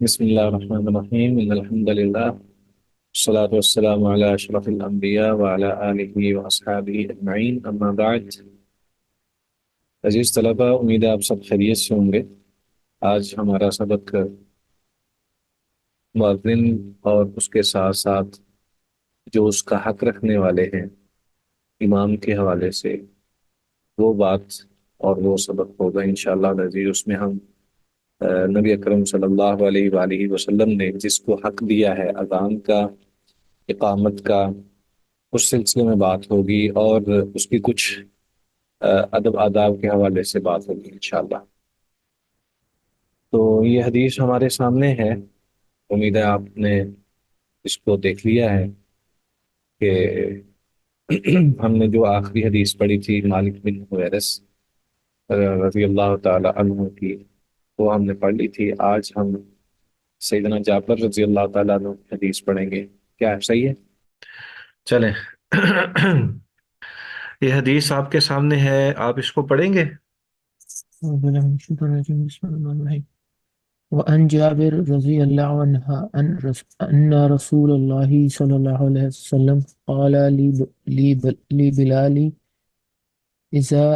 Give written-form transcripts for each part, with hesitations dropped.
بسم الله الرحمن الرحيم إن الحمد لله والصلاة والسلام على أشرف الأنبياء وعلى آله وأصحابه أجمعين أما بعد عزیز طلبہ، امید ہے آپ سب خیریت سے ہوں گے۔ آج ہمارا سبق مؤذن اور اس کے ساتھ ساتھ جو اس کا حق رکھنے والے ہیں امام کے حوالے سے وہ بات اور وہ سبق ہوگا انشاءاللہ العزیز۔ اس میں ہم نبی اکرم صلی اللہ علیہ وآلہ وسلم نے جس کو حق دیا ہے اذان کا، اقامت کا، اس سلسلے میں بات ہوگی اور اس کی کچھ ادب آداب کے حوالے سے بات ہوگی انشاءاللہ۔ تو یہ حدیث ہمارے سامنے ہے، امید ہے آپ نے اس کو دیکھ لیا ہے کہ ہم نے جو آخری حدیث پڑھی تھی مالک بن حویرث رضی اللہ تعالی عنہ کی، وہ ہم نے پڑھ لی تھی۔ آج ہم سیدنا جابر رضی اللہ تعالیٰ عنہ کی حدیث پڑھیں گے، کیا صحیح ہے؟ چلیں یہ حدیث آپ کے سامنے ہے، آپ اس کو پڑھیں گے؟ أعوذ بالله من الشيطان الرجيم بسم الله الرحمن الرحيم وعن جابر رضي الله عنها أن رسول الله صلى الله عليه وسلم قال لبلال إذا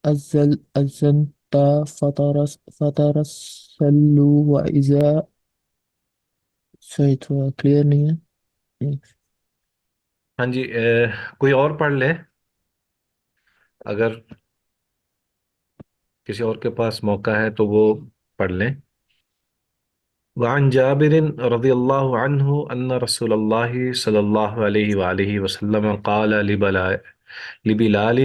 أذنت فترسلوا وإذا سوری تھوڑا کلیئر نہیں ہے۔ ہاں جی، کوئی اور پڑھ لے اگر کسی اور کے پاس موقع ہے تو وہ پڑھ لیں۔ وعن جابر رضی اللہ عنہ ان رسول اللہ صلی اللہ علیہ وآلہ وسلم قال لبلال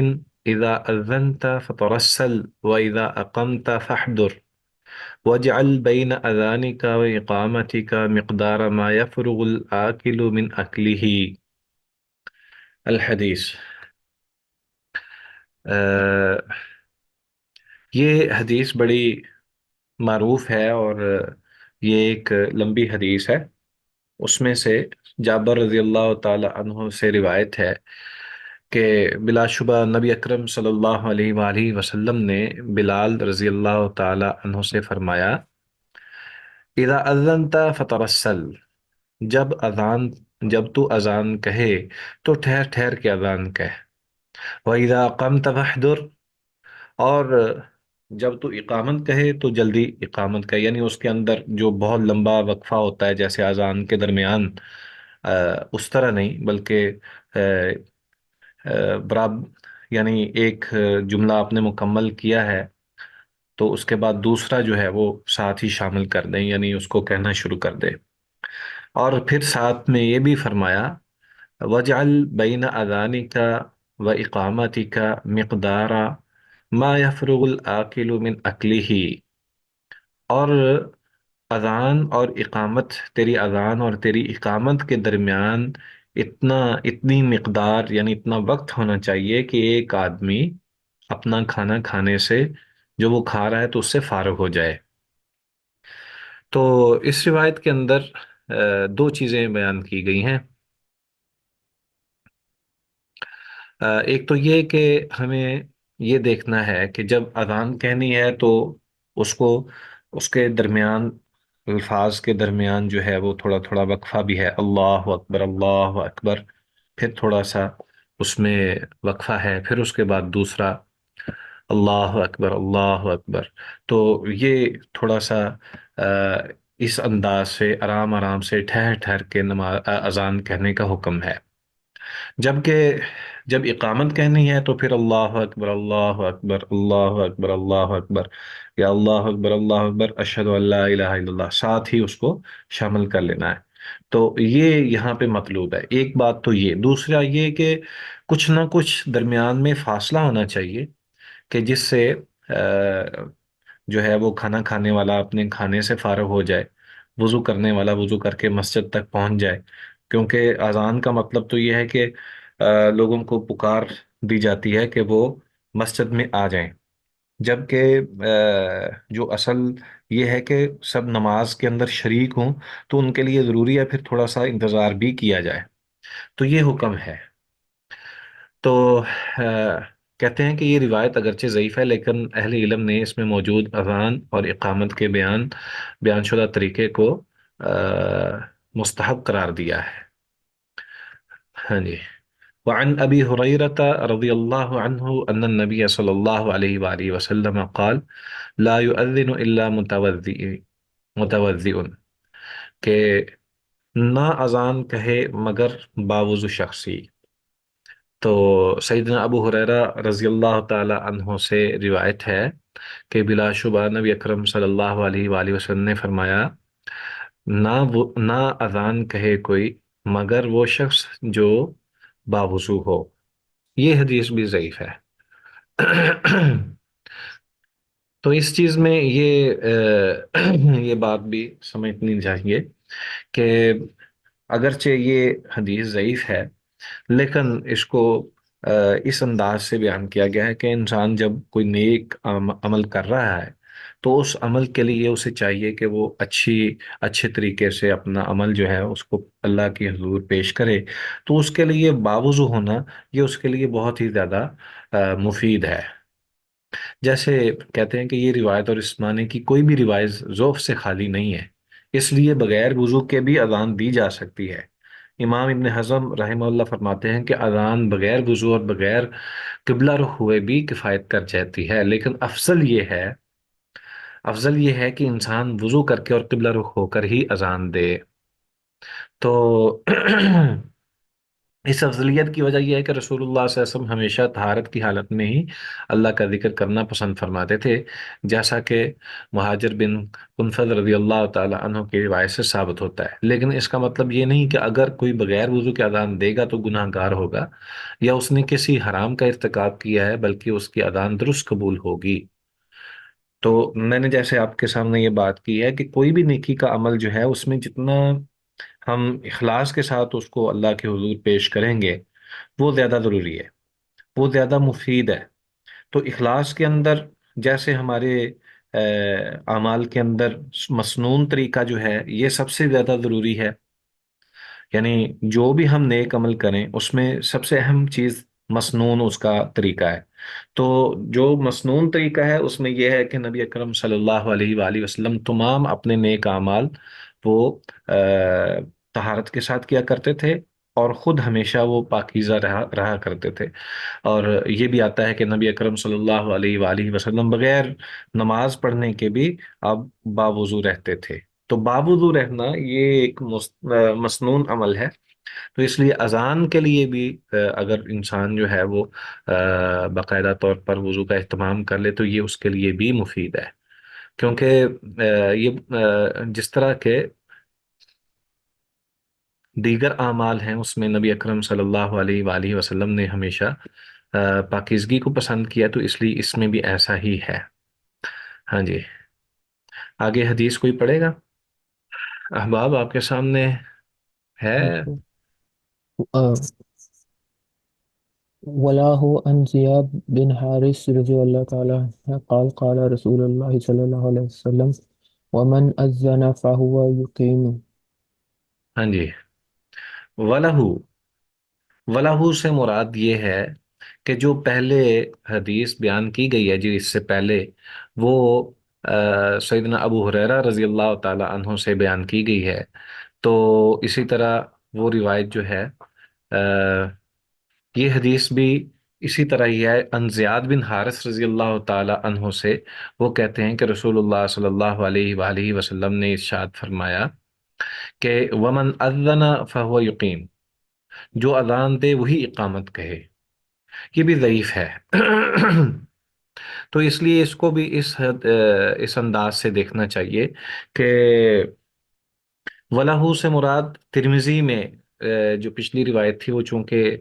اذا اذنت فترسل واذا اقمت فاحضر واجعل بين اذانك واقامتك مقدار ما يفرغ الاكل من اكله الحدیث۔ یہ حدیث بڑی معروف ہے اور یہ ایک لمبی حدیث ہے۔ اس میں سے جابر رضی اللہ تعالی عنہ سے روایت ہے کہ بلا شبہ نبی اکرم صلی اللہ علیہ وآلہ وسلم نے بلال رضی اللہ تعالی عنہ سے فرمایا، اذا اذنت فترسل، جب تو اذان کہے تو ٹھہر ٹھہر کے اذان کہہ، وَإِذَا قَمْتَ فَاحْضُرْ، اور جب تو اقامت کہے تو جلدی اقامت کہے، یعنی اس کے اندر جو بہت لمبا وقفہ ہوتا ہے جیسے اذان کے درمیان، اس طرح نہیں بلکہ برابر، یعنی ایک جملہ آپ نے مکمل کیا ہے تو اس کے بعد دوسرا جو ہے وہ ساتھ ہی شامل کر دیں، یعنی اس کو کہنا شروع کر دے۔ اور پھر ساتھ میں یہ بھی فرمایا، وَجْعَلْ بَيْنَ أَذَانِكَ وَإِقَامَتِكَ مِقْدَارَ مَا يَفْرُغُ الْآكِلُ مِنْ أَكْلِهِ، اور تیری اذان اور تیری اقامت کے درمیان اتنی مقدار یعنی اتنا وقت ہونا چاہیے کہ ایک آدمی اپنا کھانا کھانے سے، جو وہ کھا رہا ہے تو اس سے فارغ ہو جائے۔ تو اس روایت کے اندر دو چیزیں بیان کی گئی ہیں۔ ایک تو یہ کہ ہمیں یہ دیکھنا ہے کہ جب اذان کہنی ہے تو اس کو، اس کے درمیان، الفاظ کے درمیان جو ہے وہ تھوڑا تھوڑا وقفہ بھی ہے، اللہ اکبر اللہ اکبر، پھر تھوڑا سا اس میں وقفہ ہے، پھر اس کے بعد دوسرا اللہ اکبر اللہ اکبر۔ تو یہ تھوڑا سا اس انداز سے آرام آرام سے ٹھہر ٹھہر کے نماز اذان کہنے کا حکم ہے۔ جبکہ جب اقامت کہنی ہے تو پھر اللہ اکبر اللہ اکبر اللہ اکبر اللہ اکبر، یا اللہ اکبر اللہ اکبر اشہد ان لا الہ الا اللہ، ساتھ ہی اس کو شامل کر لینا ہے۔ تو یہ یہاں پہ مطلوب ہے۔ ایک بات تو یہ، دوسرا یہ کہ کچھ نہ کچھ درمیان میں فاصلہ ہونا چاہیے کہ جس سے جو ہے وہ کھانا کھانے والا اپنے کھانے سے فارغ ہو جائے، وضو کرنے والا وضو کر کے مسجد تک پہنچ جائے، کیونکہ اذان کا مطلب تو یہ ہے کہ لوگوں کو پکار دی جاتی ہے کہ وہ مسجد میں آ جائیں، جبکہ جو اصل یہ ہے کہ سب نماز کے اندر شریک ہوں، تو ان کے لیے ضروری ہے پھر تھوڑا سا انتظار بھی کیا جائے۔ تو یہ حکم ہے۔ تو کہتے ہیں کہ یہ روایت اگرچہ ضعیف ہے، لیکن اہل علم نے اس میں موجود اذان اور اقامت کے بیان شدہ طریقے کو مستحب قرار دیا ہے۔ ہاں جی۔ وعن ابی ہریرۃ رضی اللہ عنہ ان النبی صلی اللہ علیہ وآلہ وسلم قال لا يؤذن الا متوضئ، کہ نہ اذان کہے مگر باوضو شخصی۔ تو سیدنا ابو ہریرہ رضی اللہ تعالی عنہ سے روایت ہے کہ بلا شبہ نبی اکرم صلی اللہ علیہ وآلہ وسلم نے فرمایا، نہ اذان کہے کوئی مگر وہ شخص جو باوضو ہو۔ یہ حدیث بھی ضعیف ہے۔ تو اس چیز میں یہ بات بھی سمجھنی چاہیے کہ اگرچہ یہ حدیث ضعیف ہے، لیکن اس کو اس انداز سے بیان کیا گیا ہے کہ انسان جب کوئی نیک عمل کر رہا ہے تو اس عمل کے لیے اسے چاہیے کہ وہ اچھے طریقے سے اپنا عمل جو ہے اس کو اللہ کی حضور پیش کرے۔ تو اس کے لیے باوضو ہونا، یہ اس کے لیے بہت ہی زیادہ مفید ہے۔ جیسے کہتے ہیں کہ یہ روایت اور اس معنی کی کوئی بھی روایت ضعف سے خالی نہیں ہے، اس لیے بغیر وضو کے بھی اذان دی جا سکتی ہے۔ امام ابن حزم رحمہ اللہ فرماتے ہیں کہ اذان بغیر وضو اور بغیر قبلہ رخ ہوئے بھی کفایت کر جاتی ہے، لیکن افضل یہ ہے کہ انسان وضو کر کے اور قبلہ رخ ہو کر ہی اذان دے۔ تو اس افضلیت کی وجہ یہ ہے کہ رسول اللہ صلی اللہ علیہ وسلم ہمیشہ طہارت کی حالت میں ہی اللہ کا ذکر کرنا پسند فرماتے تھے، جیسا کہ مہاجر بن کنفذ رضی اللہ تعالی عنہ کی روایت سے ثابت ہوتا ہے۔ لیکن اس کا مطلب یہ نہیں کہ اگر کوئی بغیر وضو کے اذان دے گا تو گناہ گار ہوگا یا اس نے کسی حرام کا ارتکاب کیا ہے، بلکہ اس کی اذان درست قبول ہوگی۔ تو میں نے جیسے آپ کے سامنے یہ بات کی ہے کہ کوئی بھی نیکی کا عمل جو ہے اس میں جتنا ہم اخلاص کے ساتھ اس کو اللہ کے حضور پیش کریں گے وہ زیادہ ضروری ہے، وہ زیادہ مفید ہے۔ تو اخلاص کے اندر جیسے ہمارے اعمال کے اندر مسنون طریقہ جو ہے یہ سب سے زیادہ ضروری ہے، یعنی جو بھی ہم نیک عمل کریں اس میں سب سے اہم چیز مسنون اس کا طریقہ ہے۔ تو جو مسنون طریقہ ہے اس میں یہ ہے کہ نبی اکرم صلی اللہ علیہ وآلہ وسلم تمام اپنے نیک اعمال وہ طہارت کے ساتھ کیا کرتے تھے، اور خود ہمیشہ وہ پاکیزہ رہا کرتے تھے۔ اور یہ بھی آتا ہے کہ نبی اکرم صلی اللہ علیہ وآلہ وسلم بغیر نماز پڑھنے کے بھی اب باوضو رہتے تھے۔ تو باوضو رہنا یہ ایک مسنون عمل ہے۔ تو اس لیے اذان کے لیے بھی اگر انسان جو ہے وہ باقاعدہ طور پر وضو کا اہتمام کر لے تو یہ اس کے لیے بھی مفید ہے، کیونکہ جس طرح کے دیگر اعمال ہیں اس میں نبی اکرم صلی اللہ علیہ وآلہ وسلم نے ہمیشہ پاکیزگی کو پسند کیا، تو اس لیے اس میں بھی ایسا ہی ہے۔ ہاں جی، آگے حدیث کوئی پڑھے گا؟ احباب آپ کے سامنے ہے۔ وله عن زياد بن حارث رضي الله تعالى عنه قال قال رسول الله صلى الله عليه وسلم ومن أذن فهو يقيم. ہاں جی، وَلَهُ، وَلَهُ سے مراد یہ ہے کہ جو پہلے حدیث بیان کی گئی ہے جی اس سے پہلے، وہ سیدنا ابو ہریرہ رضی اللہ تعالی عنہ سے بیان کی گئی ہے، تو اسی طرح وہ روایت جو ہے یہ حدیث بھی اسی طرح ہی ہے ان زیاد بن حارث رضی اللہ تعالی عنہ سے۔ وہ کہتے ہیں کہ رسول اللہ صلی اللہ علیہ وآلہ وسلم نے ارشاد فرمایا کہ ومن اذن فہو یقیم، جو اذان دے وہی اقامت کہے۔ یہ بھی ضعیف ہے۔ تو اس لیے اس کو بھی اس انداز سے دیکھنا چاہیے کہ ولاحو سے مراد ترمذی میں جو پچھلی روایت تھی وہ چونکہ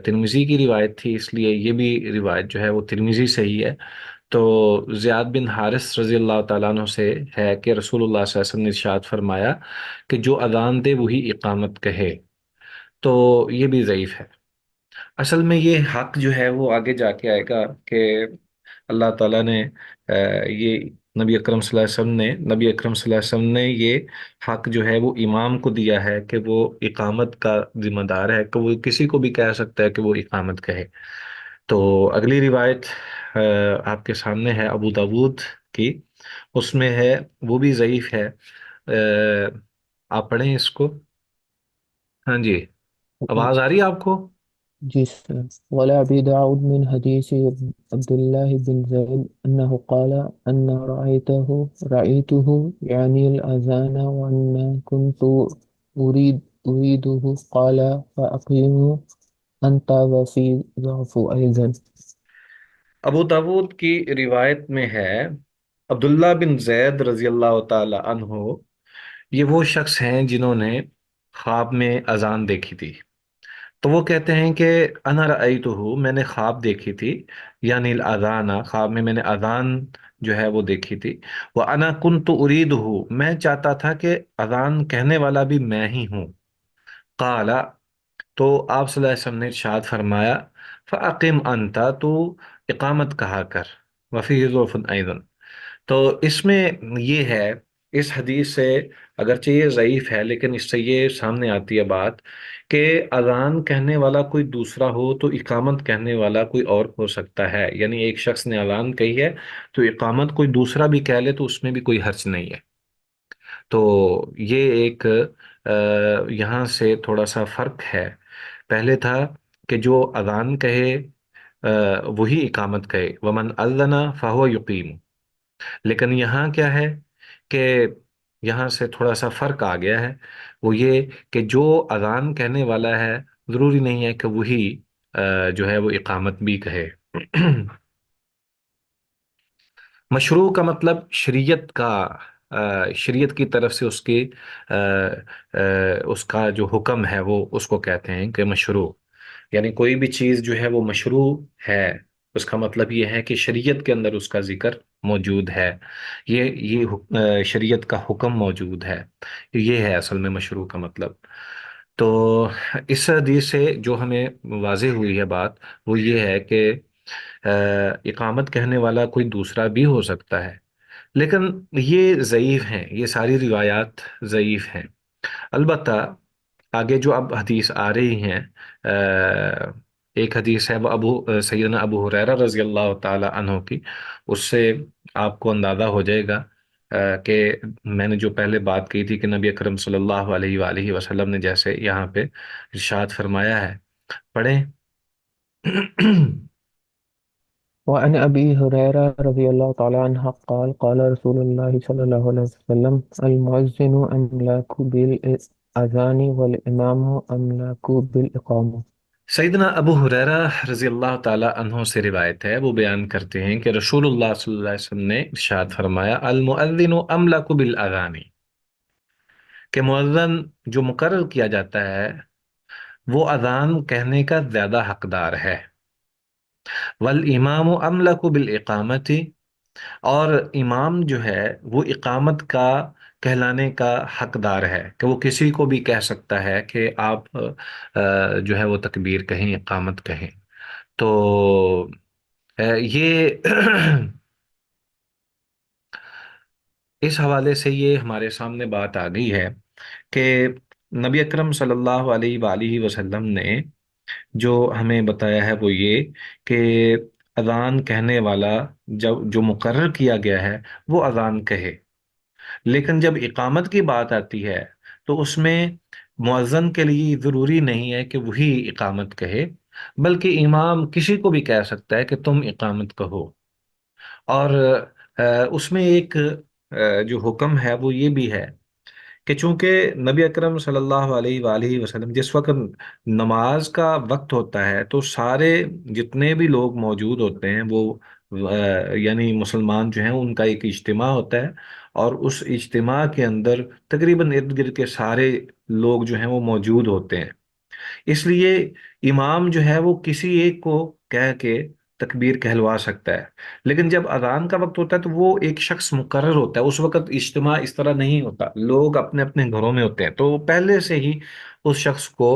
ترمذی کی روایت تھی، اس لیے یہ بھی روایت جو ہے وہ ترمذی سے ہی ہے۔ تو زیاد بن حارث رضی اللہ تعالیٰ عنہ سے ہے کہ رسول اللہ صلی اللہ علیہ وسلم نے ارشاد فرمایا کہ جو اذان دے وہی اقامت کہے، تو یہ بھی ضعیف ہے۔ اصل میں یہ حق جو ہے وہ آگے جا کے آئے گا کہ اللہ تعالیٰ نے یہ نبی اکرم صلی اللہ علیہ وسلم نے یہ حق جو ہے وہ امام کو دیا ہے کہ وہ اقامت کا ذمہ دار ہے، کہ وہ کسی کو بھی کہہ سکتا ہے کہ وہ اقامت کہے۔ تو اگلی روایت آپ کے سامنے ہے ابو داود کی، اس میں ہے، وہ بھی ضعیف ہے، آپ پڑھیں اس کو۔ ہاں جی، آواز آ رہی ہے آپ کو؟ جی سر. ولا أبي داود من حديث عبد الله بن زيد أنه قال أن رأيته يعني الأذان وأن كنت أريده قال فأقيم أنت وفي ضعف أيضا. ابو داود کی روایت میں ہے، عبداللہ بن زید رضی اللہ تعالی عنہ، یہ وہ شخص ہیں جنہوں نے خواب میں اذان دیکھی تھی، تو وہ کہتے ہیں کہ انا رأیتہ، میں نے خواب دیکھی تھی، یعنی الاذان، خواب میں نے اذان جو ہے وہ دیکھی تھی، وہ انا کنت اریدہ، میں چاہتا تھا کہ اذان کہنے والا بھی میں ہی ہوں، قال، تو آپ صلی اللہ علیہ وسلم نے ارشاد فرمایا، فَأَقِمْ أَنْتَ، تو اقامت کہا کر، وفی ظرف ایضا، تو اس میں یہ ہے، اس حدیث سے، اگرچہ یہ ضعیف ہے لیکن اس سے یہ سامنے آتی ہے بات کہ اذان کہنے والا کوئی دوسرا ہو تو اقامت کہنے والا کوئی اور ہو سکتا ہے، یعنی ایک شخص نے اذان کہی ہے تو اقامت کوئی دوسرا بھی کہہ لے تو اس میں بھی کوئی حرج نہیں ہے۔ تو یہ ایک یہاں سے تھوڑا سا فرق ہے، پہلے تھا کہ جو اذان کہے وہی اقامت کہے، ومن اذن فہو یقیم، لیکن یہاں کیا ہے کہ یہاں سے تھوڑا سا فرق آ گیا ہے، وہ یہ کہ جو اذان کہنے والا ہے ضروری نہیں ہے کہ وہی جو ہے وہ اقامت بھی کہے۔ مشروع کا مطلب شریعت کا، شریعت کی طرف سے اس کی اس کا جو حکم ہے وہ اس کو کہتے ہیں کہ مشروع، یعنی کوئی بھی چیز جو ہے وہ مشروع ہے، اس کا مطلب یہ ہے کہ شریعت کے اندر اس کا ذکر موجود ہے، یہ شریعت کا حکم موجود ہے، یہ ہے اصل میں مشروع کا مطلب۔ تو اس حدیث سے جو ہمیں واضح ہوئی ہے بات، وہ یہ ہے کہ اقامت کہنے والا کوئی دوسرا بھی ہو سکتا ہے، لیکن یہ ضعیف ہیں، یہ ساری روایات ضعیف ہیں۔ البتہ آگے جو اب حدیث آ رہی ہیں، ایک حدیث ہے وہ سیدنا ابو ہریرہ رضی اللہ تعالی عنہ کی، اس سے آپ کو اندازہ ہو جائے گا کہ میں نے جو پہلے بات کی تھی کہ نبی اکرم صلی اللہ علیہ وآلہ وسلم نے جیسے یہاں پہ ارشاد فرمایا ہے، پڑھیں۔ وعن أبي هريرة رضي الله تعالى عنه قال قال رسول الله صلى الله عليه وسلم المؤذن أملاك بالأذان والإمام أملاك بالإقامة. سیدنا ابو ہریرہ رضی اللہ تعالی عنہ سے روایت ہے، وہ بیان کرتے ہیں کہ رسول اللہ صلی اللہ علیہ وسلم نے ارشاد فرمایا، المؤذن املک بالاذان، کہ مؤذن جو مقرر کیا جاتا ہے وہ اذان کہنے کا زیادہ حقدار ہے، والامام املک بالاقامت، اور امام جو ہے وہ اقامت کا کہلانے کا حقدار ہے، کہ وہ کسی کو بھی کہہ سکتا ہے کہ آپ جو ہے وہ تکبیر کہیں، اقامت کہیں۔ تو یہ اس حوالے سے یہ ہمارے سامنے بات آ گئی ہے کہ نبی اکرم صلی اللہ علیہ وآلہ وسلم نے جو ہمیں بتایا ہے وہ یہ کہ اذان کہنے والا جب جو مقرر کیا گیا ہے وہ اذان کہے، لیکن جب اقامت کی بات آتی ہے تو اس میں مؤذن کے لیے ضروری نہیں ہے کہ وہی اقامت کہے، بلکہ امام کسی کو بھی کہہ سکتا ہے کہ تم اقامت کہو۔ اور اس میں ایک جو حکم ہے وہ یہ بھی ہے کہ چونکہ نبی اکرم صلی اللہ علیہ وآلہ وسلم جس وقت نماز کا وقت ہوتا ہے تو سارے جتنے بھی لوگ موجود ہوتے ہیں وہ یعنی مسلمان جو ہیں ان کا ایک اجتماع ہوتا ہے، اور اس اجتماع کے اندر تقریباً ارد گرد کے سارے لوگ جو ہیں وہ موجود ہوتے ہیں، اس لیے امام جو ہے وہ کسی ایک کو کہہ کے تکبیر کہلوا سکتا ہے، لیکن جب اذان کا وقت ہوتا ہے تو وہ ایک شخص مقرر ہوتا ہے، اس وقت اجتماع اس طرح نہیں ہوتا، لوگ اپنے اپنے گھروں میں ہوتے ہیں، تو پہلے سے ہی اس شخص کو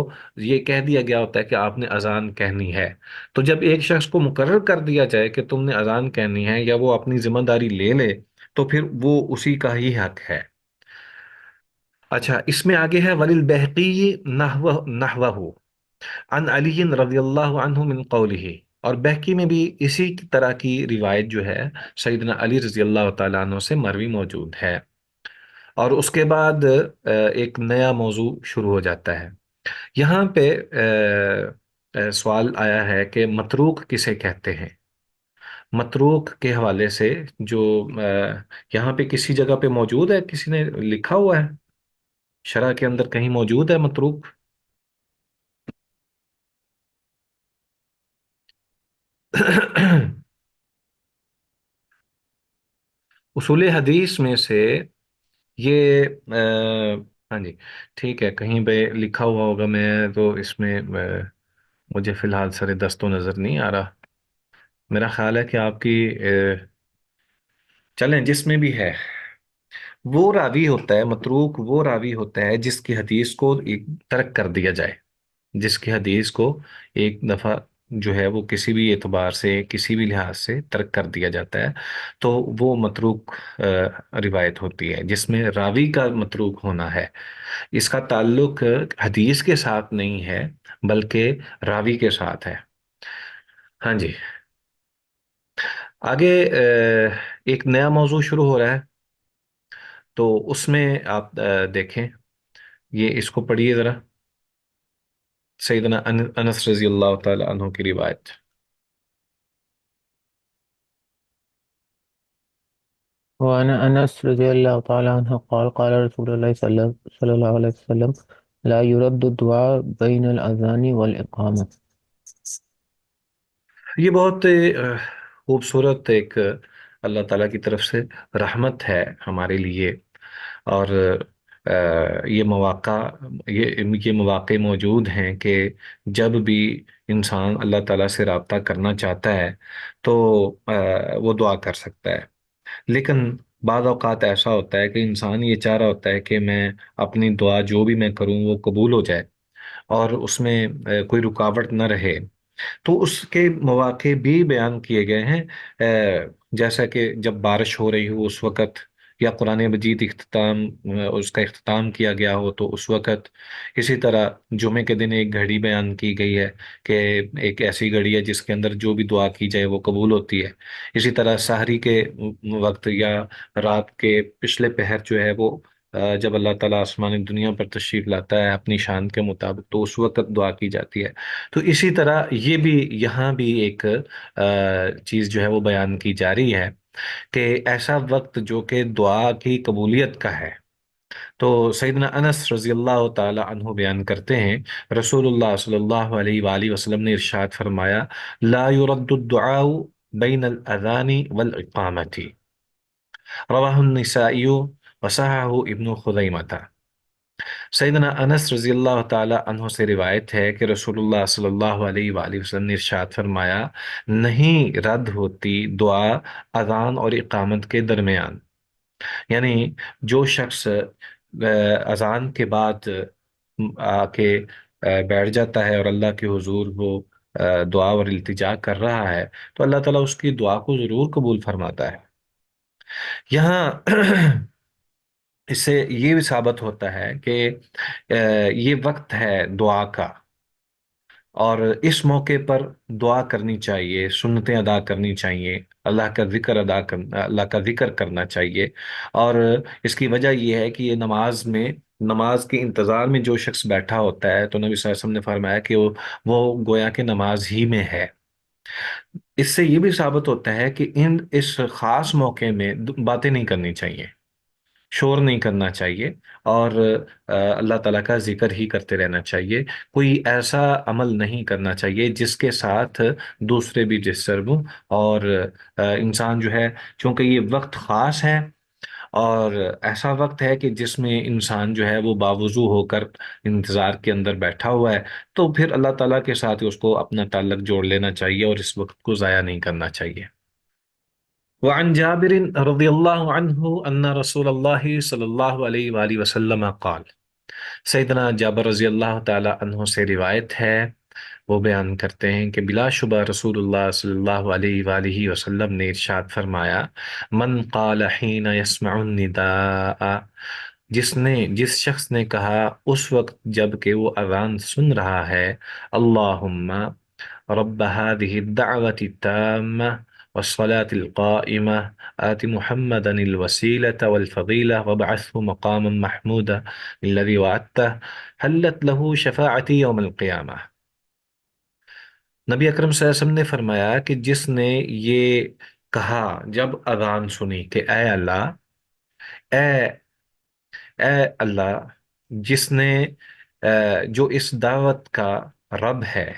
یہ کہہ دیا گیا ہوتا ہے کہ آپ نے اذان کہنی ہے، تو جب ایک شخص کو مقرر کر دیا جائے کہ تم نے اذان کہنی ہے، یا وہ اپنی ذمہ داری لے لے، تو پھر وہ اسی کا ہی حق ہے۔ اچھا، اس میں آگے ہے وَلِلْبَيْهَقِيِّ نَحْوَهُ عن علی رضی اللہ عنہ من قوله، اور بہقی میں بھی اسی طرح کی روایت جو ہے سیدنا علی رضی اللہ تعالیٰ عنہ سے مروی موجود ہے۔ اور اس کے بعد ایک نیا موضوع شروع ہو جاتا ہے یہاں پہ۔ سوال آیا ہے کہ متروک کسے کہتے ہیں؟ متروک کے حوالے سے جو یہاں پہ کسی جگہ پہ موجود ہے، کسی نے لکھا ہوا ہے شرح کے اندر کہیں موجود ہے متروک؟ اصول حدیث میں سے یہ ہاں جی ٹھیک ہے، کہیں پہ لکھا ہوا ہوگا، میں تو اس میں مجھے فی الحال سر دستوں نظر نہیں آ رہا۔ میرا خیال ہے کہ آپ کی چلیں جس میں بھی ہے، وہ راوی ہوتا ہے متروک، وہ راوی ہوتا ہے جس کی حدیث کو ایک ترک کر دیا جائے، جس کی حدیث کو ایک دفعہ جو ہے وہ کسی بھی اعتبار سے کسی بھی لحاظ سے ترک کر دیا جاتا ہے، تو وہ متروک روایت ہوتی ہے جس میں راوی کا متروک ہونا ہے، اس کا تعلق حدیث کے ساتھ نہیں ہے بلکہ راوی کے ساتھ ہے۔ ہاں جی آگے ایک نیا موضوع شروع ہو رہا ہے، تو اس میں آپ دیکھیں، یہ اس کو پڑھیے ذرا، سیدنا انس رضی اللہ تعالی عنہ کی روایت۔ وعن أنس رضي الله تعالى عنه قال قال رسول الله صلى الله عليه وسلم لا يرد الدعاء بين الأذان والإقامة. یہ بہت خوبصورت ایک اللہ تعالیٰ کی طرف سے رحمت ہے ہمارے لیے، اور یہ مواقع، یہ مواقع موجود ہیں کہ جب بھی انسان اللہ تعالیٰ سے رابطہ کرنا چاہتا ہے تو وہ دعا کر سکتا ہے، لیکن بعض اوقات ایسا ہوتا ہے کہ انسان یہ چاہ رہا ہوتا ہے کہ میں اپنی دعا جو بھی میں کروں وہ قبول ہو جائے اور اس میں کوئی رکاوٹ نہ رہے، تو اس کے مواقع بھی بیان کیے گئے ہیں، جیسا کہ جب بارش ہو رہی ہو اس وقت، یا قرآن مجید اس کا اختتام کیا گیا ہو تو اس وقت۔ اسی طرح جمعے کے دن ایک گھڑی بیان کی گئی ہے کہ ایک ایسی گھڑی ہے جس کے اندر جو بھی دعا کی جائے وہ قبول ہوتی ہے۔ اسی طرح سحری کے وقت یا رات کے پچھلے پہر جو ہے وہ جب اللہ تعالیٰ آسمانی دنیا پر تشریف لاتا ہے اپنی شان کے مطابق تو اس وقت دعا کی جاتی ہے۔ تو اسی طرح یہ بھی یہاں بھی ایک چیز جو ہے وہ بیان کی جا رہی ہے کہ ایسا وقت جو کہ دعا کی قبولیت کا ہے۔ تو سیدنا انس رضی اللہ تعالی عنہ بیان کرتے ہیں رسول اللہ صلی اللہ علیہ وآلہ وسلم نے ارشاد فرمایا لا يرد الدعاء بین الاذان والاقامت، رواہ النسائی وصححہ ابن خزیمہ۔ سیدنا انس رضی اللہ تعالی عنہ سے روایت ہے کہ رسول اللہ صلی اللہ علیہ وآلہ وسلم نے ارشاد فرمایا نہیں رد ہوتی دعا اذان اور اقامت کے درمیان، یعنی جو شخص اذان کے بعد آ کے بیٹھ جاتا ہے اور اللہ کے حضور وہ دعا اور التجا کر رہا ہے تو اللہ تعالیٰ اس کی دعا کو ضرور قبول فرماتا ہے۔ یہاں اس سے یہ بھی ثابت ہوتا ہے کہ یہ وقت ہے دعا کا، اور اس موقع پر دعا کرنی چاہیے، سنتیں ادا کرنی چاہیے، اللہ کا ذکر کرنا چاہیے۔ اور اس کی وجہ یہ ہے کہ یہ نماز کے انتظار میں جو شخص بیٹھا ہوتا ہے تو نبی صلی اللہ علیہ وسلم نے فرمایا کہ وہ گویا کہ نماز ہی میں ہے۔ اس سے یہ بھی ثابت ہوتا ہے کہ اس خاص موقع میں باتیں نہیں کرنی چاہیے، شور نہیں کرنا چاہیے، اور اللہ تعالیٰ کا ذکر ہی کرتے رہنا چاہیے، کوئی ایسا عمل نہیں کرنا چاہیے جس کے ساتھ دوسرے بھی ڈسٹرب ہوں، اور انسان جو ہے چونکہ یہ وقت خاص ہے اور ایسا وقت ہے کہ جس میں انسان جو ہے وہ باوضو ہو کر انتظار کے اندر بیٹھا ہوا ہے، تو پھر اللہ تعالیٰ کے ساتھ اس کو اپنا تعلق جوڑ لینا چاہیے اور اس وقت کو ضائع نہیں کرنا چاہیے۔ وعن جابر رضی اللہ عنہ ان رسول اللہ صلی اللہ علیہ وآلہ وسلم قال، سیدنا جابر رضی اللہ تعالی عنہ سے روایت ہے، وہ بیان کرتے ہیں کہ بلا شبہ رسول اللہ صلی اللہ علیہ وآلہ وسلم نے ارشاد فرمایا من قال حین یسمع النداء، جس شخص نے کہا اس وقت جب کہ وہ اذان سن رہا ہے اللہم، رب هذه الدعوة التامة والصلاة القائمة آت محمدا الوسيلة والفضيلة وابعثه مقاما محمودا الذي وعدته حلت له شفاعتي يوم القيامة۔ نبی اکرم صلی اللہ علیہ وسلم نے فرمایا کہ جس نے یہ کہا جب اذان سنی کہ اے اے اللہ، جس نے جو اس دعوت کا رب ہے،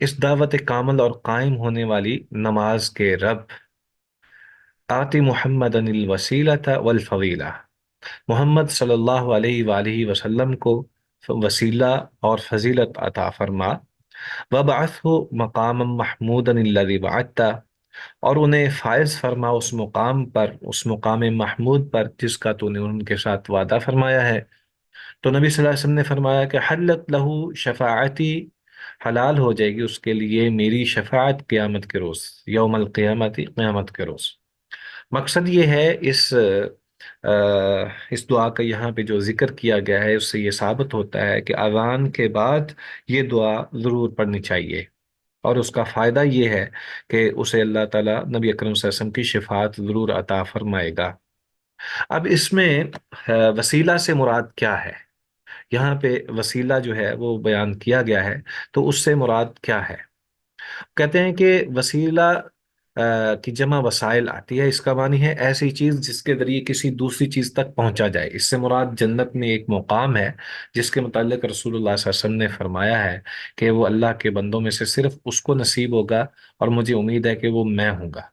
اس دعوت کامل اور قائم ہونے والی نماز کے رب، آتی محمد الوسیلۃ والفضیلہ، محمد صلی اللہ علیہ وآلہ وسلم کو وسیلہ اور فضیلت عطا فرما، وبعثہ مقاما محمودا الذی وعدتہ، اور انہیں فائز فرما اس مقام پر، اس مقام محمود پر جس کا تو نے ان کے ساتھ وعدہ فرمایا ہے۔ تو نبی صلی اللہ علیہ وسلم نے فرمایا کہ حلت لہو شفاعتی، حلال ہو جائے گی اس کے لیے میری شفاعت قیامت کے روز، یوم القیامت، قیامت کے روز۔ مقصد یہ ہے اس دعا کا یہاں پہ جو ذکر کیا گیا ہے، اس سے یہ ثابت ہوتا ہے کہ اذان کے بعد یہ دعا ضرور پڑھنی چاہیے، اور اس کا فائدہ یہ ہے کہ اسے اللہ تعالیٰ نبی اکرم صلی اللہ علیہ وسلم کی شفاعت ضرور عطا فرمائے گا۔ اب اس میں وسیلہ سے مراد کیا ہے؟ یہاں پہ وسیلہ جو ہے وہ بیان کیا گیا ہے، تو اس سے مراد کیا ہے؟ کہتے ہیں کہ وسیلہ کی جمع وسائل آتی ہے، اس کا معنی ہے ایسی چیز جس کے ذریعے کسی دوسری چیز تک پہنچا جائے۔ اس سے مراد جنت میں ایک مقام ہے جس کے متعلق رسول اللہ صلی اللہ علیہ وسلم نے فرمایا ہے کہ وہ اللہ کے بندوں میں سے صرف اس کو نصیب ہوگا، اور مجھے امید ہے کہ وہ میں ہوں گا۔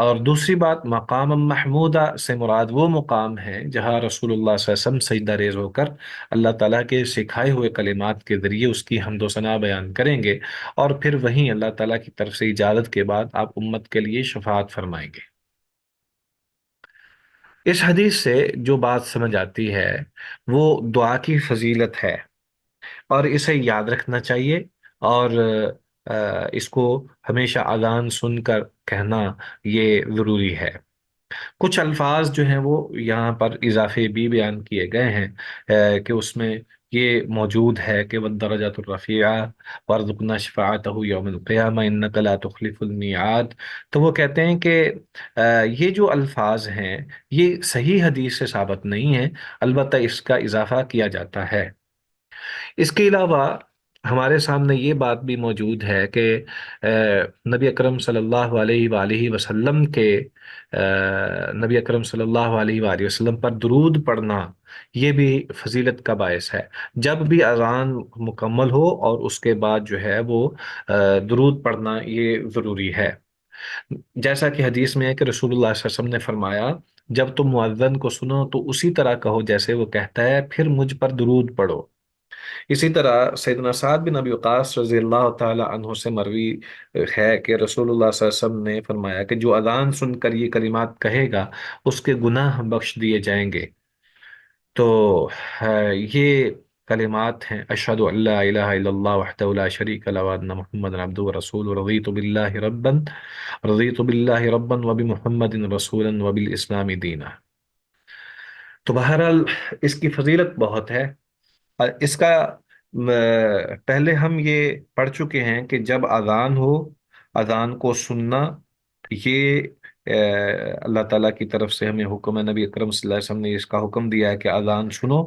اور دوسری بات، مقام محمودہ سے مراد وہ مقام ہے جہاں رسول اللہ صلی اللہ علیہ وسلم سجدہ ریز ہو کر اللہ تعالیٰ کے سکھائے ہوئے کلمات کے ذریعے اس کی حمد و ثنا بیان کریں گے، اور پھر وہیں اللہ تعالیٰ کی طرف سے اجازت کے بعد آپ امت کے لیے شفاعت فرمائیں گے۔ اس حدیث سے جو بات سمجھ آتی ہے وہ دعا کی فضیلت ہے، اور اسے یاد رکھنا چاہیے، اور اس کو ہمیشہ اذان سن کر کہنا یہ ضروری ہے۔ کچھ الفاظ جو ہیں وہ یہاں پر اضافے بھی بیان کیے گئے ہیں، کہ اس میں یہ موجود ہے کہ وَالدَّرَجَاتُ الرَّفِيعَةُ وَارْزُقْنَا شَفَاعَتَهُ يَوْمَ الْقِيَامَةِ إِنَّكَ لَا تُخْلِفُ الْمِيعَادَ۔ تو وہ کہتے ہیں کہ یہ جو الفاظ ہیں یہ صحیح حدیث سے ثابت نہیں ہیں، البتہ اس کا اضافہ کیا جاتا ہے۔ اس کے علاوہ ہمارے سامنے یہ بات بھی موجود ہے کہ نبی اکرم صلی اللہ علیہ وآلہ وسلم کے نبی اکرم صلی اللہ علیہ وآلہ وسلم پر درود پڑھنا یہ بھی فضیلت کا باعث ہے۔ جب بھی اذان مکمل ہو اور اس کے بعد جو ہے وہ درود پڑھنا یہ ضروری ہے، جیسا کہ حدیث میں ہے کہ رسول اللہ صلی اللہ علیہ وسلم نے فرمایا جب تم مؤذن کو سنو تو اسی طرح کہو جیسے وہ کہتا ہے، پھر مجھ پر درود پڑھو۔ اسی طرح سیدنا سعد بن ابی وقاص رضی اللہ تعالی عنہ سے مروی ہے کہ رسول اللہ صلی اللہ علیہ وسلم نے فرمایا کہ جو اذان سن کر یہ کلمات کہے گا اس کے گناہ بخش دیے جائیں گے۔ تو یہ کلمات ہیں، اشہد ان لا الہ الا اللہ وحدہ لا شریک لہ وان محمد عبدہ ورسولہ، رضیت باللہ ربا وبمحمد رسولا وبالاسلام دینا۔ تو بہرحال اس کی فضیلت بہت ہے، اور اس کا پہلے ہم یہ پڑھ چکے ہیں کہ جب اذان ہو، اذان کو سننا یہ اللہ تعالیٰ کی طرف سے ہمیں حکم ہے، نبی اکرم صلی اللہ علیہ وسلم نے اس کا حکم دیا ہے کہ اذان سنو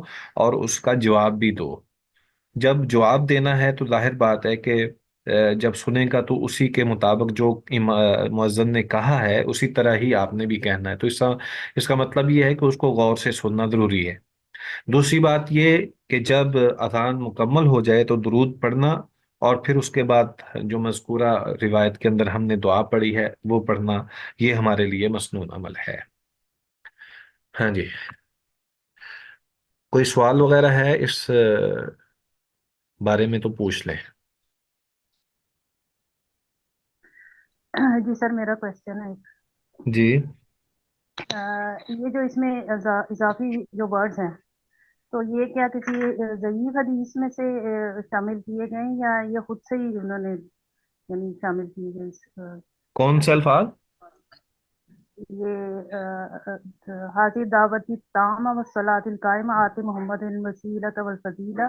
اور اس کا جواب بھی دو۔ جب جواب دینا ہے تو ظاہر بات ہے کہ جب سنے گا تو اسی کے مطابق جو مؤذن نے کہا ہے اسی طرح ہی آپ نے بھی کہنا ہے، تو اس کا مطلب یہ ہے کہ اس کو غور سے سننا ضروری ہے۔ دوسری بات یہ کہ جب اذان مکمل ہو جائے تو درود پڑھنا، اور پھر اس کے بعد جو مذکورہ روایت کے اندر ہم نے دعا پڑھی ہے وہ پڑھنا، یہ ہمارے لیے مسنون عمل ہے۔ ہاں جی، کوئی سوال وغیرہ ہے اس بارے میں تو پوچھ لیں۔ جی سر، میرا کوشچن ہے جی یہ جو اس میں اضافی جو ورڈز ہیں، تو یہ کیا کسی ضعیف حدیث میں سے شامل کیے گئے ہیں، یا یہ خود سے ہی انہوں نے یعنی شامل کیے گئے اس کون سے الفاظ؟ یہ حاضر دعوتی تامہ والصلاۃ القائمہ آت محمد الوسیلۃ والفضیلہ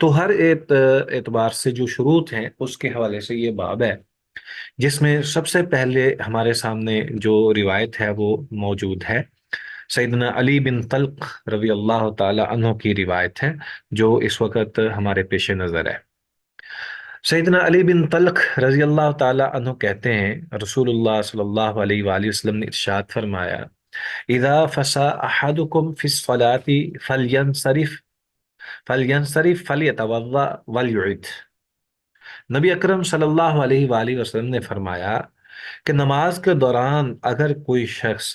تو ہر اعتبار سے جو شروط ہیں اس کے حوالے سے یہ باب ہے، جس میں سب سے پہلے ہمارے سامنے جو روایت ہے وہ موجود ہے، سیدنا علی بن طلق رضی اللہ تعالی عنہ کی روایت ہے، جو اس وقت ہمارے پیش نظر ہے۔ سیدنا علی بن طلق رضی اللہ تعالی عنہ کہتے ہیں، رسول اللہ صلی اللہ علیہ وآلہ وسلم نے ارشاد فرمایا، اذا فسا احدکم فی الصلاة فلینصرف فلیتوضأ ولیعد۔ نبی اکرم صلی اللہ علیہ وآلہ وسلم نے فرمایا کہ نماز کے دوران اگر کوئی شخص،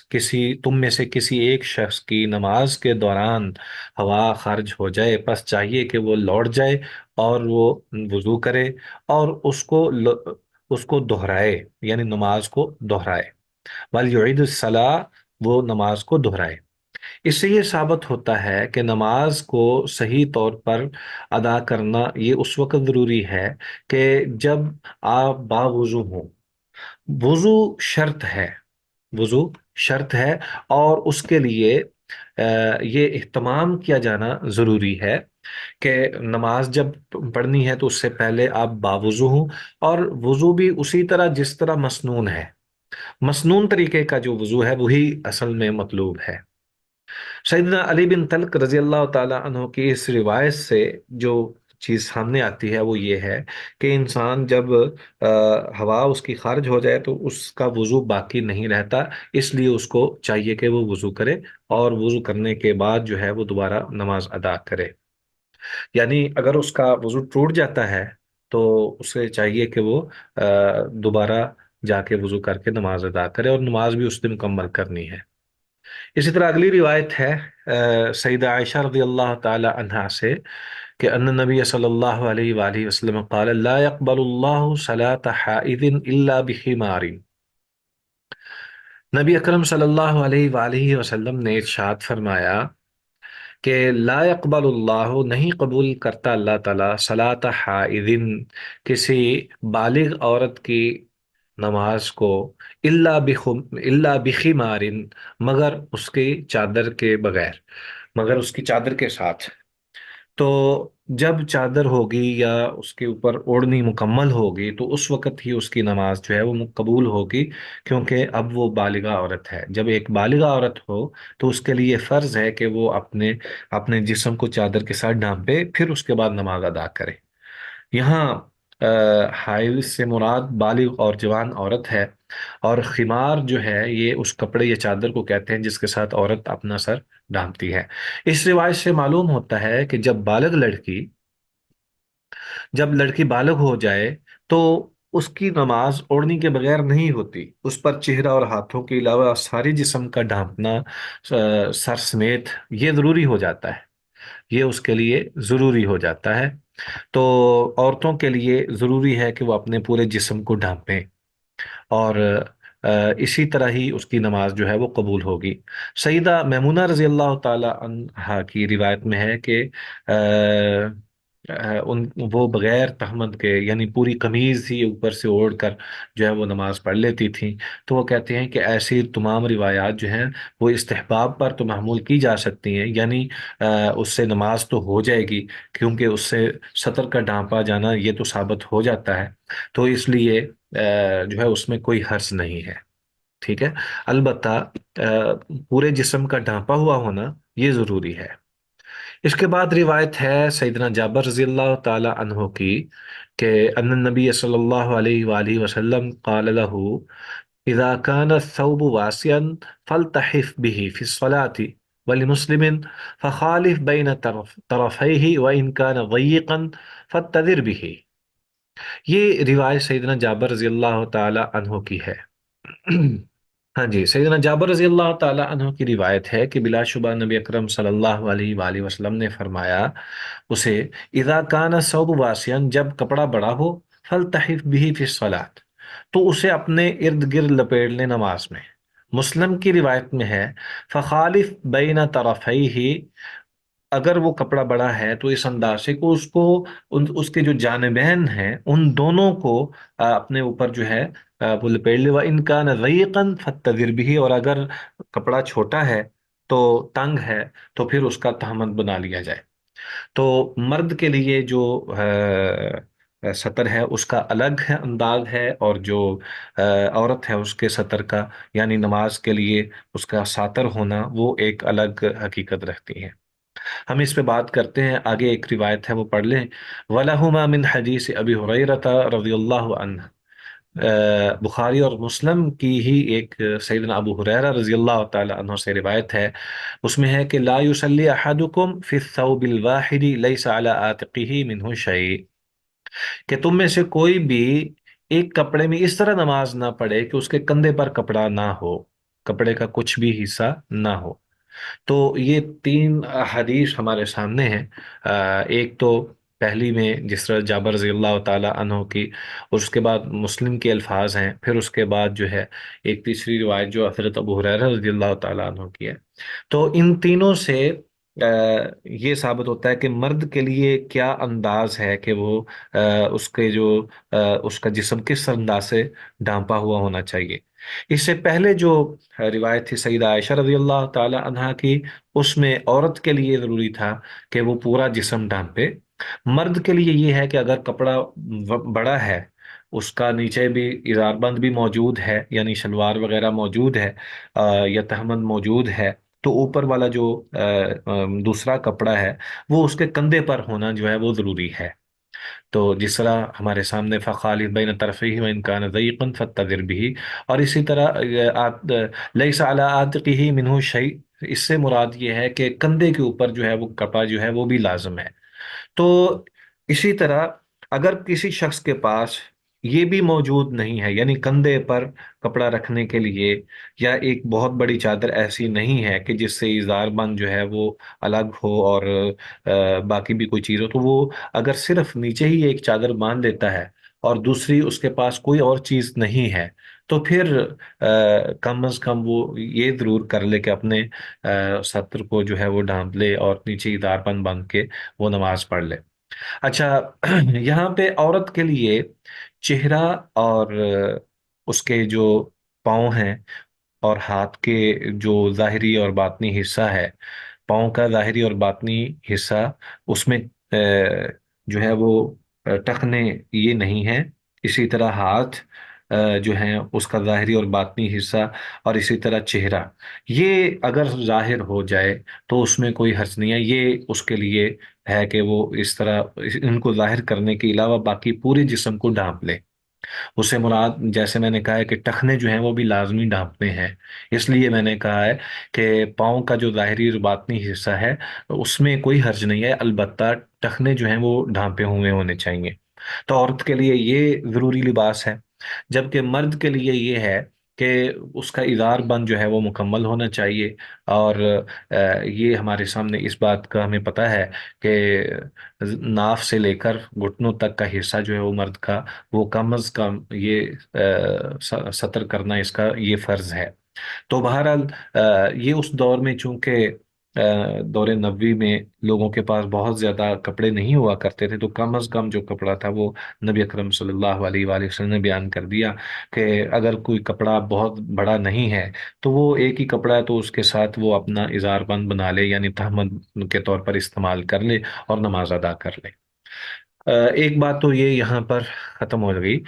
تم میں سے کسی ایک شخص کی نماز کے دوران ہوا خارج ہو جائے، پس چاہیے کہ وہ لوٹ جائے اور وہ وضو کرے اور اس کو دہرائے، یعنی نماز کو دہرائے، وَلْيُعِيدُ الصَّلَاةَ، وہ نماز کو دہرائے۔ اس سے یہ ثابت ہوتا ہے کہ نماز کو صحیح طور پر ادا کرنا یہ اس وقت ضروری ہے کہ جب آپ باوضو ہوں۔ وضو شرط ہے، وضو شرط ہے، اور اس کے لیے یہ اہتمام کیا جانا ضروری ہے کہ نماز جب پڑھنی ہے تو اس سے پہلے آپ باوضو ہوں، اور وضو بھی اسی طرح جس طرح مسنون ہے، مسنون طریقے کا جو وضو ہے وہی اصل میں مطلوب ہے۔ سیدنا علی بن طلق رضی اللہ تعالی عنہ کی اس روایت سے جو چیز سامنے آتی ہے وہ یہ ہے کہ انسان جب ہوا اس کی خارج ہو جائے تو اس کا وضو باقی نہیں رہتا، اس لیے اس کو چاہیے کہ وہ وضو کرے، اور وضو کرنے کے بعد جو ہے وہ دوبارہ نماز ادا کرے۔ یعنی اگر اس کا وضو ٹوٹ جاتا ہے تو اسے چاہیے کہ وہ دوبارہ جا کے وضو کر کے نماز ادا کرے، اور نماز بھی اس دن مکمل کرنی ہے۔ اسی طرح اگلی روایت ہے سیدہ عائشہ رضی اللہ تعالی عنہا سے کہ ان نبی صلی اللہ علیہ وآلہ وسلم قال لا يقبل اللہ صلاة حائض الا بخمار۔ نبی اکرم صلی اللہ علیہ وآلہ وسلم نے ارشاد فرمایا کہ لا يقبل اللہ، نہیں قبول کرتا اللہ تعالیٰ، صلاة حائض، کسی بالغ عورت کی نماز کو، الا بخمار، مگر اس کی چادر کے بغیر، مگر اس کی چادر کے ساتھ۔ تو جب چادر ہوگی یا اس کے اوپر اوڑھنی مکمل ہوگی تو اس وقت ہی اس کی نماز جو ہے وہ قبول ہوگی، کیونکہ اب وہ بالغہ عورت ہے۔ جب ایک بالغہ عورت ہو تو اس کے لیے فرض ہے کہ وہ اپنے جسم کو چادر کے ساتھ ڈھانپے، پھر اس کے بعد نماز ادا کرے۔ یہاں حائض سے مراد بالغ اور جوان عورت ہے، اور خمار جو ہے یہ اس کپڑے یا چادر کو کہتے ہیں جس کے ساتھ عورت اپنا سر ڈھانپتی ہے۔ اس روایت سے معلوم ہوتا ہے کہ جب لڑکی بالغ ہو جائے تو اس کی نماز اوڑھنی کے بغیر نہیں ہوتی، اس پر چہرہ اور ہاتھوں کے علاوہ ساری جسم کا ڈھانپنا سر سمیت یہ ضروری ہو جاتا ہے، یہ اس کے لیے ضروری ہو جاتا ہے۔ تو عورتوں کے لیے ضروری ہے کہ وہ اپنے پورے جسم کو ڈھانپیں، اور اسی طرح ہی اس کی نماز جو ہے وہ قبول ہوگی۔ سیدہ میمونہ رضی اللہ تعالی عنہا کی روایت میں ہے کہ وہ بغیر تہمت کے، یعنی پوری قمیض ہی اوپر سے اوڑھ کر جو ہے وہ نماز پڑھ لیتی تھیں۔ تو وہ کہتے ہیں کہ ایسی تمام روایات جو ہیں وہ استحباب پر تو محمول کی جا سکتی ہیں، یعنی اس سے نماز تو ہو جائے گی، کیونکہ اس سے سطر کا ڈھانپا جانا یہ تو ثابت ہو جاتا ہے، تو اس لیے جو ہے اس میں کوئی حرج نہیں ہے، ٹھیک ہے۔ البتہ پورے جسم کا ڈھانپا ہوا ہونا یہ ضروری ہے۔ اس کے بعد روایت ہے سیدنا جابر رضی اللہ تعالی عنہ کی کہ ان النبی صلی اللہ علیہ وآلہ وسلم قال له اذا كان الثوب واسعا فالتحف به في الصلاة، ولمسلم فخالف بين طرفيه وإن كان ضيقا فاتذر به۔ یہ روایت سیدنا جابر رضی اللہ تعالی عنہ کی ہے۔ ہاں جی، سیدنا جابر رضی اللہ تعالی عنہ کی روایت ہے کہ بلا شبہ نبی اکرم صلی اللہ علیہ وآلہ وسلم نے فرمایا اسے، اذا کان الثوب واسعا، جب کپڑا بڑا ہو، فلتحف به فی الصلاۃ، تو اسے اپنے ارد گرد لپیٹ لے نماز میں۔ مسلم کی روایت میں ہے فخالف بین طرفیہ، اگر وہ کپڑا بڑا ہے تو اس انداز سے کہ اس کے جو جانبین ہیں ان دونوں کو اپنے اوپر جو ہے وہ لپیٹ لے۔ وَإِنْ كَانَ ضَيِّقًا فَاتَّذِرْ بِهِ، اور اگر کپڑا چھوٹا ہے تو تنگ ہے تو پھر اس کا تہمت بنا لیا جائے۔ تو مرد کے لیے جو سطر ہے اس کا الگ ہے انداز ہے، اور جو عورت ہے اس کے سطر کا، یعنی نماز کے لیے اس کا ساتر ہونا، وہ ایک الگ حقیقت رکھتی ہے۔ ہم اس پہ بات کرتے ہیں، آگے ایک روایت ہے وہ پڑھ لیں۔ وَلَهُمَا مِنْ حدیث ابی ہریرہ رضی اللہ عنہ، بخاری اور مسلم کی ہی ایک سیدنا ابو ہریرہ رضی اللہ تعالی عنہ سے روایت ہے، اس میں ہے کہ لا یصلی احدکم فی الثوب الواحد لیس علی عاتقہ منہ شیء، کہ تم میں سے کوئی بھی ایک کپڑے میں اس طرح نماز نہ پڑھے کہ اس کے کندھے پر کپڑا نہ ہو، کپڑے کا کچھ بھی حصہ نہ ہو۔ تو یہ تین حدیث ہمارے سامنے ہیں۔ ایک تو پہلی میں جس طرح جابر رضی اللہ تعالی عنہ کی، اور اس کے بعد مسلم کے الفاظ ہیں، پھر اس کے بعد جو ہے ایک تیسری روایت جو حضرت ابو ہریرہ رضی اللہ تعالی عنہ کی ہے۔ تو ان تینوں سے یہ ثابت ہوتا ہے کہ مرد کے لیے کیا انداز ہے کہ وہ اس کے جو اس کا جسم کس انداز سے ڈھانپا ہوا ہونا چاہیے۔ اس سے پہلے جو روایت تھی سیدہ عائشہ رضی اللہ تعالی عنہا کی، اس میں عورت کے لیے ضروری تھا کہ وہ پورا جسم ڈھانپے۔ مرد کے لیے یہ ہے کہ اگر کپڑا بڑا ہے، اس کا نیچے بھی ازار بند بھی موجود ہے، یعنی شلوار وغیرہ موجود ہے، یا تہمند موجود ہے، تو اوپر والا جو دوسرا کپڑا ہے وہ اس کے کندھے پر ہونا جو ہے وہ ضروری ہے۔ تو جس طرح ہمارے سامنے فخالف بین طرفیہ وان کان ضیقا فاتذر به، اور اسی طرح لیس علی عاتقہ منہ شیء، اس سے مراد یہ ہے کہ کندھے کے اوپر جو ہے وہ کپڑا جو ہے وہ بھی لازم ہے۔ تو اسی طرح اگر کسی شخص کے پاس یہ بھی موجود نہیں ہے، یعنی کندھے پر کپڑا رکھنے کے لیے، یا ایک بہت بڑی چادر ایسی نہیں ہے کہ جس سے اظہار بند جو ہے وہ الگ ہو اور باقی بھی کوئی چیز ہو، تو وہ اگر صرف نیچے ہی ایک چادر باندھ لیتا ہے اور دوسری اس کے پاس کوئی اور چیز نہیں ہے، تو پھر کم از کم وہ یہ ضرور کر لے کہ اپنے سطر کو جو ہے وہ ڈھانپ لے اور نیچے ادار بند باندھ کے وہ نماز پڑھ لے۔ اچھا، یہاں پہ عورت کے لیے چہرہ اور اس کے جو پاؤں ہیں اور ہاتھ کے جو ظاہری اور باطنی حصہ ہے، پاؤں کا ظاہری اور باطنی حصہ، اس میں جو ہے وہ ٹخنے یہ نہیں ہے۔ اسی طرح ہاتھ جو ہیں اس کا ظاہری اور باطنی حصہ، اور اسی طرح چہرہ، یہ اگر ظاہر ہو جائے تو اس میں کوئی حرج نہیں ہے، یہ اس کے لیے ہے کہ وہ اس طرح ان کو ظاہر کرنے کے علاوہ باقی پورے جسم کو ڈھانپ لے۔ اس سے مراد جیسے میں نے کہا ہے کہ ٹخنے جو ہیں وہ بھی لازمی ڈھانپنے ہیں، اس لیے میں نے کہا ہے کہ پاؤں کا جو ظاہری اور باطنی حصہ ہے اس میں کوئی حرج نہیں ہے، البتہ ٹخنے جو ہیں وہ ڈھانپے ہوئے ہونے چاہیے۔ تو عورت کے لیے یہ ضروری لباس ہے، جبکہ مرد کے لیے یہ ہے کہ اس کا ادار بند جو ہے وہ مکمل ہونا چاہیے۔ اور یہ ہمارے سامنے اس بات کا ہمیں پتہ ہے کہ ناف سے لے کر گھٹنوں تک کا حصہ جو ہے وہ مرد کا، وہ کم از کم یہ سطر کرنا اس کا یہ فرض ہے۔ تو بہرحال یہ اس دور میں چونکہ دور نبوی میں لوگوں کے پاس بہت زیادہ کپڑے نہیں ہوا کرتے تھے، تو کم از کم جو کپڑا تھا وہ نبی اکرم صلی اللہ علیہ وآلہ وسلم نے بیان کر دیا کہ اگر کوئی کپڑا بہت بڑا نہیں ہے تو وہ ایک ہی کپڑا ہے تو اس کے ساتھ وہ اپنا اظہار بند بنا لے، یعنی تہمد کے طور پر استعمال کر لے اور نماز ادا کر لے۔ ایک بات تو یہ یہاں پر ختم ہو گئی۔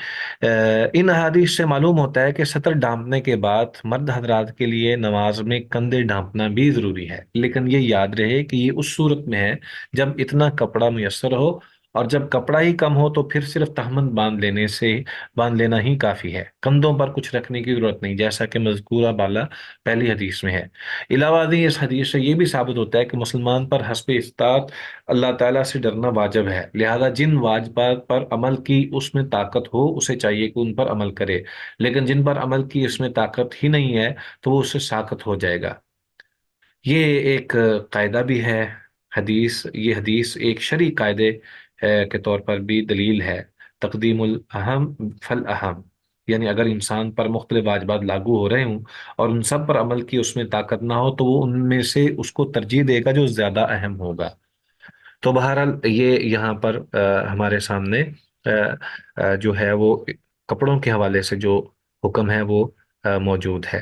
ان احادیث سے معلوم ہوتا ہے کہ سطر ڈھانپنے کے بعد مرد حضرات کے لیے نماز میں کندھے ڈھانپنا بھی ضروری ہے، لیکن یہ یاد رہے کہ یہ اس صورت میں ہے جب اتنا کپڑا میسر ہو، اور جب کپڑا ہی کم ہو تو پھر صرف تہمند باندھ لینا ہی کافی ہے، کندھوں پر کچھ رکھنے کی ضرورت نہیں، جیسا کہ مذکورہ بالا پہلی حدیث میں ہے۔ علاوہ ازیں اس حدیث سے یہ بھی ثابت ہوتا ہے کہ مسلمان پر حسب استطاعت اللہ تعالیٰ سے ڈرنا واجب ہے، لہذا جن واجبات پر عمل کی اس میں طاقت ہو اسے چاہیے کہ ان پر عمل کرے، لیکن جن پر عمل کی اس میں طاقت ہی نہیں ہے تو وہ اس سے ساقط ہو جائے گا۔ یہ ایک قاعدہ بھی ہے، یہ حدیث ایک شرعی قاعدے کے طور پر بھی دلیل ہے، تقدیم الاہم فالاہم، یعنی اگر انسان پر مختلف واجبات لاگو ہو رہے ہوں اور ان سب پر عمل کی اس میں طاقت نہ ہو تو وہ ان میں سے اس کو ترجیح دے گا جو زیادہ اہم ہوگا۔ تو بہرحال یہ یہاں پر ہمارے سامنے جو ہے وہ کپڑوں کے حوالے سے جو حکم ہے وہ موجود ہے۔